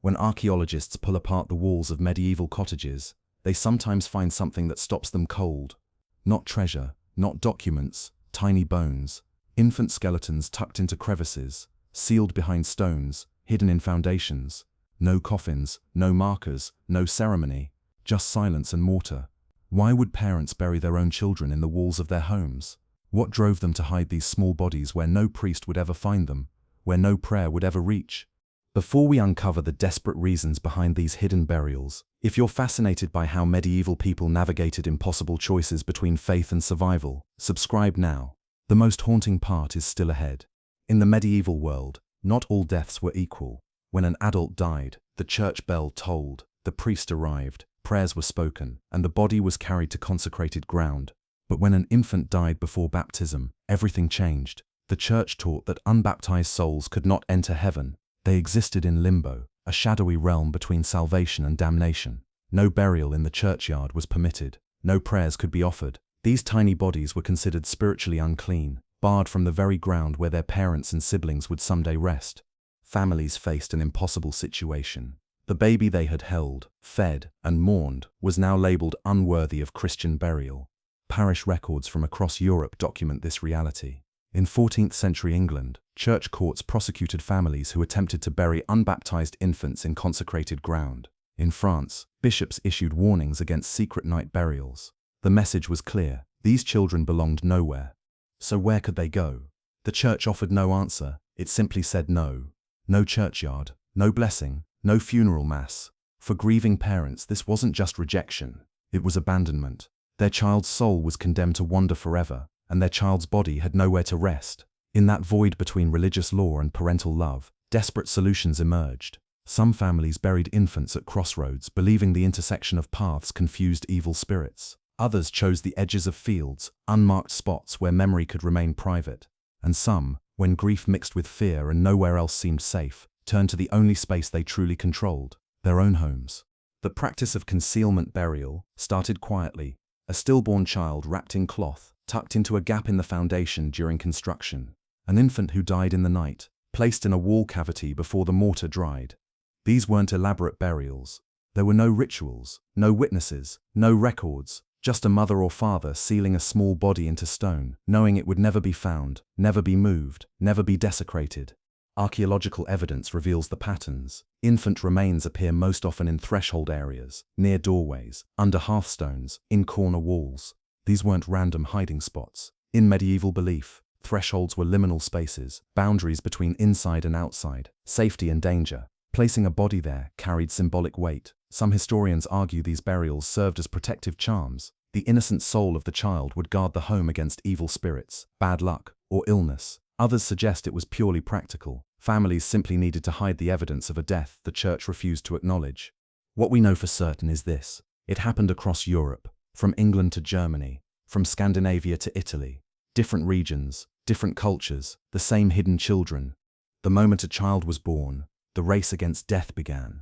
When archaeologists pull apart the walls of medieval cottages, they sometimes find something that stops them cold. Not treasure, not documents, tiny bones, infant skeletons tucked into crevices, sealed behind stones, hidden in foundations. No coffins, no markers, no ceremony, just silence and mortar. Why would parents bury their own children in the walls of their homes? What drove them to hide these small bodies where no priest would ever find them, where no prayer would ever reach? Before we uncover the desperate reasons behind these hidden burials, if you're fascinated by how medieval people navigated impossible choices between faith and survival, subscribe now. The most haunting part is still ahead. In the medieval world, not all deaths were equal. When an adult died, the church bell tolled, the priest arrived, prayers were spoken, and the body was carried to consecrated ground. But when an infant died before baptism, everything changed. The church taught that unbaptized souls could not enter heaven. They existed in limbo, a shadowy realm between salvation and damnation. No burial in the churchyard was permitted. No prayers could be offered. These tiny bodies were considered spiritually unclean, barred from the very ground where their parents and siblings would someday rest. Families faced an impossible situation. The baby they had held, fed, and mourned was now labeled unworthy of Christian burial. Parish records from across Europe document this reality. In 14th century England, church courts prosecuted families who attempted to bury unbaptized infants in consecrated ground. In France, bishops issued warnings against secret night burials. The message was clear: these children belonged nowhere. So where could they go? The church offered no answer. It simply said no. No churchyard, no blessing, no funeral mass. For grieving parents, this wasn't just rejection, it was abandonment. Their child's soul was condemned to wander forever, and their child's body had nowhere to rest. In that void between religious law and parental love, desperate solutions emerged. Some families buried infants at crossroads, believing the intersection of paths confused evil spirits. Others chose the edges of fields, unmarked spots where memory could remain private. And some, when grief mixed with fear and nowhere else seemed safe, turned to the only space they truly controlled: their own homes. The practice of concealment burial started quietly. A stillborn child wrapped in cloth, tucked into a gap in the foundation during construction. An infant who died in the night, placed in a wall cavity before the mortar dried. These weren't elaborate burials. There were no rituals, no witnesses, no records, just a mother or father sealing a small body into stone, knowing it would never be found, never be moved, never be desecrated. Archaeological evidence reveals the patterns. Infant remains appear most often in threshold areas, near doorways, under hearthstones, in corner walls. These weren't random hiding spots. In medieval belief, thresholds were liminal spaces, boundaries between inside and outside, safety and danger. Placing a body there carried symbolic weight. Some historians argue these burials served as protective charms. The innocent soul of the child would guard the home against evil spirits, bad luck, or illness. Others suggest it was purely practical. Families simply needed to hide the evidence of a death the church refused to acknowledge. What we know for certain is this: it happened across Europe, from England to Germany, from Scandinavia to Italy. Different regions, different cultures, the same hidden children. The moment a child was born, the race against death began.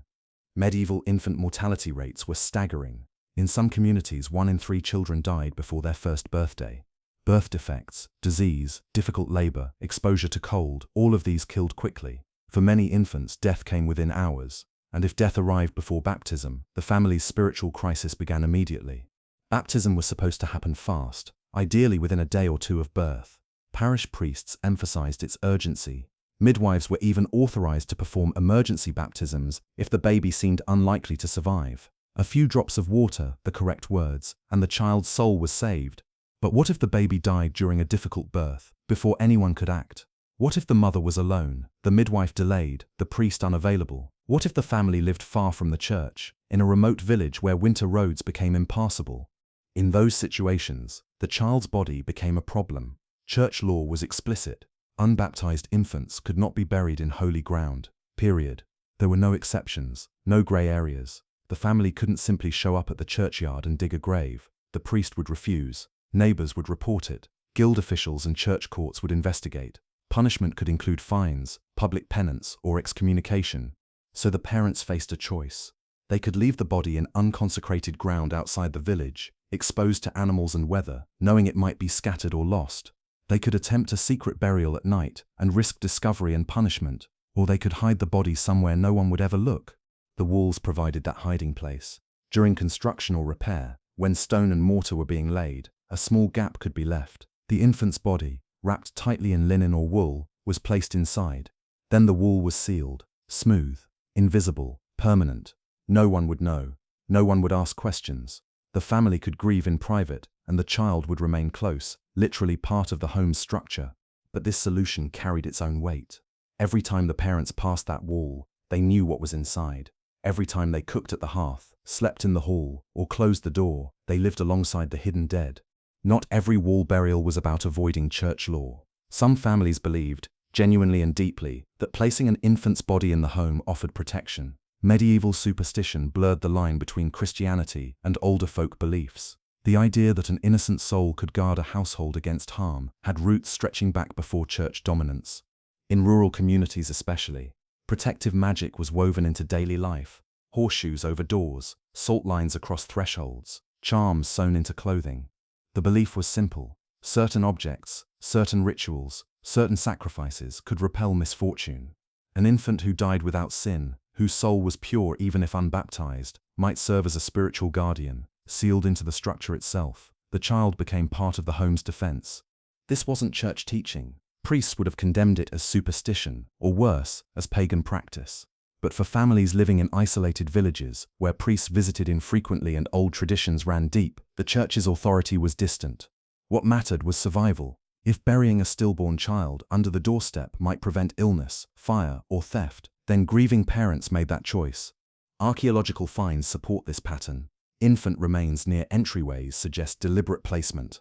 Medieval infant mortality rates were staggering. In some communities, 1 in 3 children died before their first birthday. Birth defects, disease, difficult labor, exposure to cold, all of these killed quickly. For many infants, death came within hours, and if death arrived before baptism, the family's spiritual crisis began immediately. Baptism was supposed to happen fast, ideally within a day or two of birth. Parish priests emphasized its urgency. Midwives were even authorized to perform emergency baptisms if the baby seemed unlikely to survive. A few drops of water, the correct words, and the child's soul was saved. But what if the baby died during a difficult birth, before anyone could act? What if the mother was alone, the midwife delayed, the priest unavailable? What if the family lived far from the church, in a remote village where winter roads became impassable? In those situations, the child's body became a problem. Church law was explicit. Unbaptized infants could not be buried in holy ground, period. There were no exceptions, no grey areas. The family couldn't simply show up at the churchyard and dig a grave. The priest would refuse. Neighbors would report it. Guild officials and church courts would investigate. Punishment could include fines, public penance, or excommunication. So the parents faced a choice. They could leave the body in unconsecrated ground outside the village, exposed to animals and weather, knowing it might be scattered or lost. They could attempt a secret burial at night and risk discovery and punishment, or they could hide the body somewhere no one would ever look. The walls provided that hiding place. During construction or repair, when stone and mortar were being laid, a small gap could be left. The infant's body, wrapped tightly in linen or wool, was placed inside. Then the wall was sealed, smooth, invisible, permanent. No one would know. No one would ask questions. The family could grieve in private, and the child would remain close, literally part of the home's structure. But this solution carried its own weight. Every time the parents passed that wall, they knew what was inside. Every time they cooked at the hearth, slept in the hall, or closed the door, they lived alongside the hidden dead. Not every wall burial was about avoiding church law. Some families believed, genuinely and deeply, that placing an infant's body in the home offered protection. Medieval superstition blurred the line between Christianity and older folk beliefs. The idea that an innocent soul could guard a household against harm had roots stretching back before church dominance. In rural communities especially, protective magic was woven into daily life. Horseshoes over doors, salt lines across thresholds, charms sewn into clothing. The belief was simple. Certain objects, certain rituals, certain sacrifices could repel misfortune. An infant who died without sin, whose soul was pure even if unbaptized, might serve as a spiritual guardian, sealed into the structure itself. The child became part of the home's defense. This wasn't church teaching. Priests would have condemned it as superstition, or worse, as pagan practice. But for families living in isolated villages, where priests visited infrequently and old traditions ran deep, the church's authority was distant. What mattered was survival. If burying a stillborn child under the doorstep might prevent illness, fire, or theft, then grieving parents made that choice. Archaeological finds support this pattern. Infant remains near entryways suggest deliberate placement.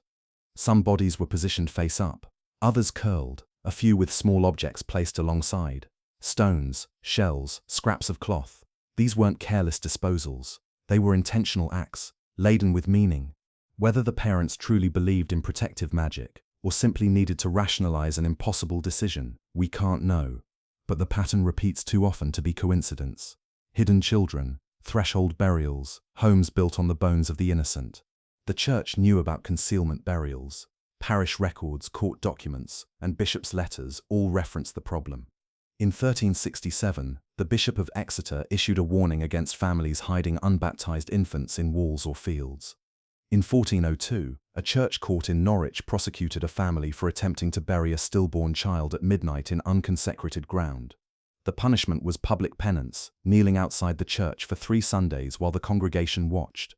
Some bodies were positioned face up, others curled, a few with small objects placed alongside. Stones, shells, scraps of cloth. These weren't careless disposals. They were intentional acts, laden with meaning. Whether the parents truly believed in protective magic, or simply needed to rationalize an impossible decision, we can't know. But the pattern repeats too often to be coincidence. Hidden children, threshold burials, homes built on the bones of the innocent. The church knew about concealment burials. Parish records, court documents, and bishops' letters all reference the problem. In 1367, the Bishop of Exeter issued a warning against families hiding unbaptized infants in walls or fields. In 1402, a church court in Norwich prosecuted a family for attempting to bury a stillborn child at midnight in unconsecrated ground. The punishment was public penance, kneeling outside the church for 3 Sundays while the congregation watched.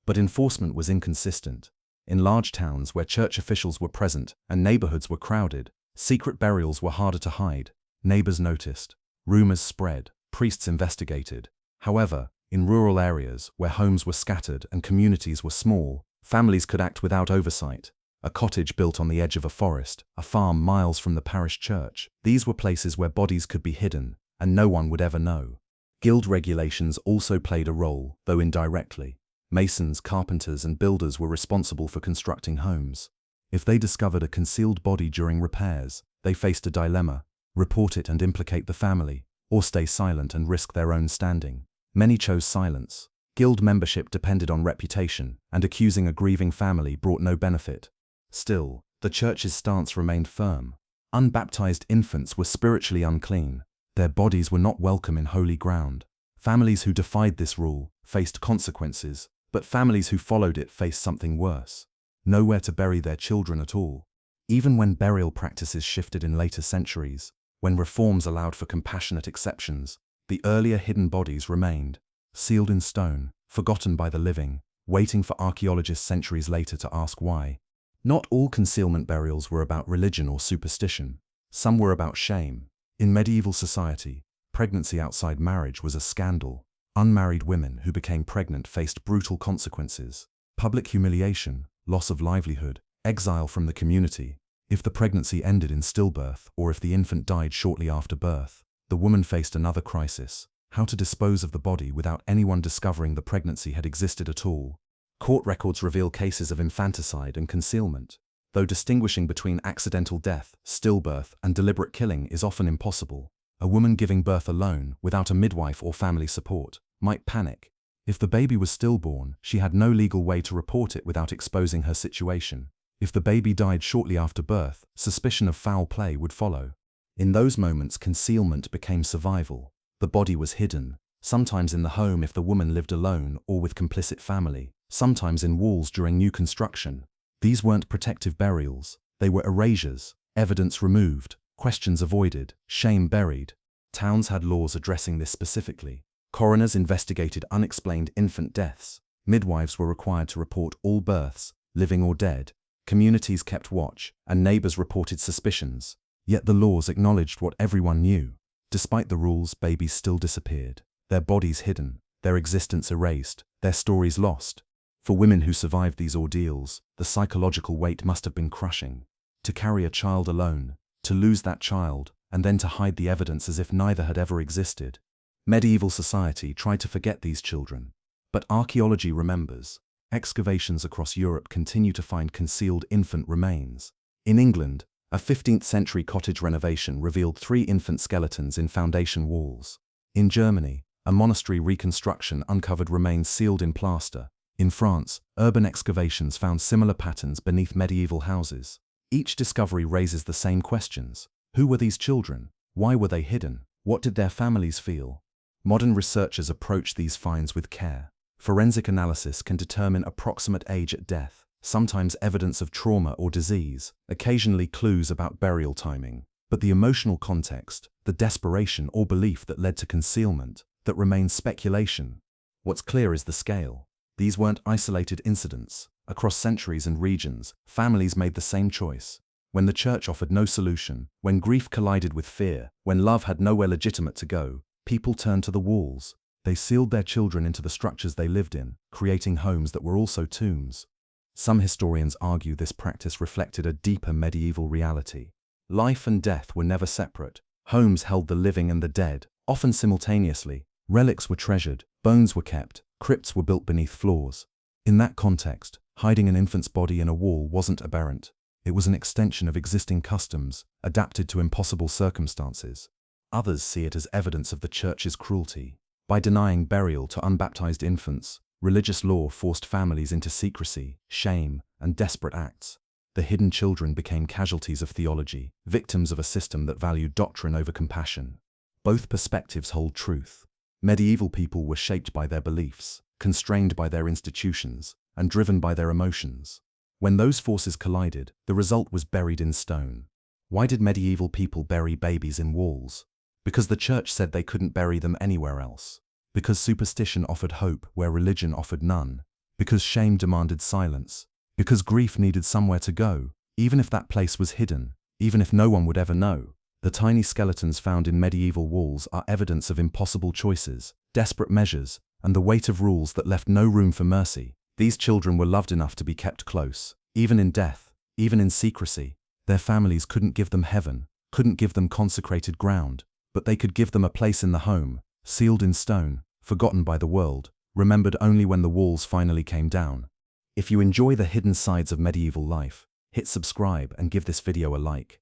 But enforcement was inconsistent. In large towns where church officials were present and neighborhoods were crowded, secret burials were harder to hide. Neighbors noticed. Rumors spread. Priests investigated. However, in rural areas where homes were scattered and communities were small, families could act without oversight. A cottage built on the edge of a forest, a farm miles from the parish church. These were places where bodies could be hidden, and no one would ever know. Guild regulations also played a role, though indirectly. Masons, carpenters, and builders were responsible for constructing homes. If they discovered a concealed body during repairs, they faced a dilemma: report it and implicate the family, or stay silent and risk their own standing. Many chose silence. Guild membership depended on reputation, and accusing a grieving family brought no benefit. Still, the church's stance remained firm. Unbaptized infants were spiritually unclean. Their bodies were not welcome in holy ground. Families who defied this rule faced consequences, but families who followed it faced something worse: nowhere to bury their children at all. Even when burial practices shifted in later centuries, when reforms allowed for compassionate exceptions, the earlier hidden bodies remained, sealed in stone, forgotten by the living, waiting for archaeologists centuries later to ask why. Not all concealment burials were about religion or superstition. Some were about shame. In medieval society, pregnancy outside marriage was a scandal. Unmarried women who became pregnant faced brutal consequences: public humiliation, loss of livelihood, exile from the community. If the pregnancy ended in stillbirth, or if the infant died shortly after birth, the woman faced another crisis: how to dispose of the body without anyone discovering the pregnancy had existed at all. Court records reveal cases of infanticide and concealment. Though distinguishing between accidental death, stillbirth, and deliberate killing is often impossible, a woman giving birth alone, without a midwife or family support, might panic. If the baby was stillborn, she had no legal way to report it without exposing her situation. If the baby died shortly after birth, suspicion of foul play would follow. In those moments, concealment became survival. The body was hidden, sometimes in the home if the woman lived alone or with complicit family, sometimes in walls during new construction. These weren't protective burials, they were erasures, evidence removed, questions avoided, shame buried. Towns had laws addressing this specifically. Coroners investigated unexplained infant deaths. Midwives were required to report all births, living or dead. Communities kept watch, and neighbors reported suspicions. Yet the laws acknowledged what everyone knew. Despite the rules, babies still disappeared. Their bodies hidden, their existence erased, their stories lost. For women who survived these ordeals, the psychological weight must have been crushing. To carry a child alone, to lose that child, and then to hide the evidence as if neither had ever existed. Medieval society tried to forget these children. But archaeology remembers. Excavations across Europe continue to find concealed infant remains. In England, a 15th-century cottage renovation revealed 3 infant skeletons in foundation walls. In Germany, a monastery reconstruction uncovered remains sealed in plaster. In France, urban excavations found similar patterns beneath medieval houses. Each discovery raises the same questions. Who were these children? Why were they hidden? What did their families feel? Modern researchers approach these finds with care. Forensic analysis can determine approximate age at death, sometimes evidence of trauma or disease, occasionally clues about burial timing. But the emotional context, the desperation or belief that led to concealment, that remains speculation. What's clear is the scale. These weren't isolated incidents. Across centuries and regions, families made the same choice. When the church offered no solution, when grief collided with fear, when love had nowhere legitimate to go, people turned to the walls. They sealed their children into the structures they lived in, creating homes that were also tombs. Some historians argue this practice reflected a deeper medieval reality. Life and death were never separate. Homes held the living and the dead, often simultaneously. Relics were treasured, bones were kept, crypts were built beneath floors. In that context, hiding an infant's body in a wall wasn't aberrant. It was an extension of existing customs, adapted to impossible circumstances. Others see it as evidence of the church's cruelty. By denying burial to unbaptized infants, religious law forced families into secrecy, shame, and desperate acts. The hidden children became casualties of theology, victims of a system that valued doctrine over compassion. Both perspectives hold truth. Medieval people were shaped by their beliefs, constrained by their institutions, and driven by their emotions. When those forces collided, the result was buried in stone. Why did medieval people bury babies in walls? Because the church said they couldn't bury them anywhere else. Because superstition offered hope where religion offered none. Because shame demanded silence. Because grief needed somewhere to go, even if that place was hidden, even if no one would ever know. The tiny skeletons found in medieval walls are evidence of impossible choices, desperate measures, and the weight of rules that left no room for mercy. These children were loved enough to be kept close, even in death, even in secrecy. Their families couldn't give them heaven, couldn't give them consecrated ground, but they could give them a place in the home, sealed in stone, forgotten by the world, remembered only when the walls finally came down. If you enjoy the hidden sides of medieval life, hit subscribe and give this video a like.